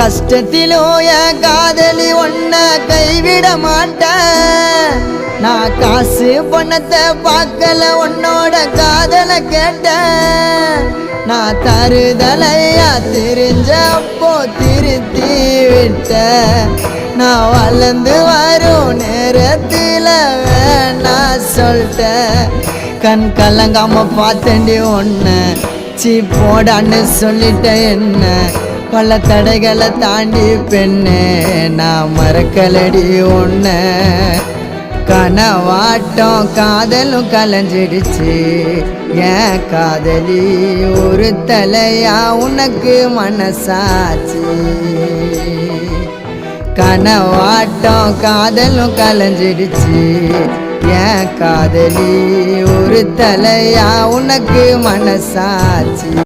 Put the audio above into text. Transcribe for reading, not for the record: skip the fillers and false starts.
கஷ்டத்திலும் என் காதலி ஒன்ன கைவிட மாட்டேன். நான் காசு பணத்தை பார்க்கல உன்னோட காதலை கேட்டேன். நான் தருதலையா தெரிஞ்சப்போ திருத்தி விட்ட. நான் வளர்ந்து வரும் நேரத்தில் வேணா சொல்லிட்டேன். கண் கலங்காம பார்த்தேன்டி ஒன்ன சீ போடான்னு சொல்லிட்ட. என்ன பல தடைகளை தாண்டி பெண்ணே நான் மறக்கலடி ஒன்ன. கனவாட்டம் காதலும் கலைஞ்சிடுச்சு என் காதலி ஒரு தலையா உனக்கு மனசாச்சு. கனவாட்டம் காதலும் கலைஞ்சிடுச்சு என் காதலி ஒரு தலையா உனக்கு மனசாச்சு.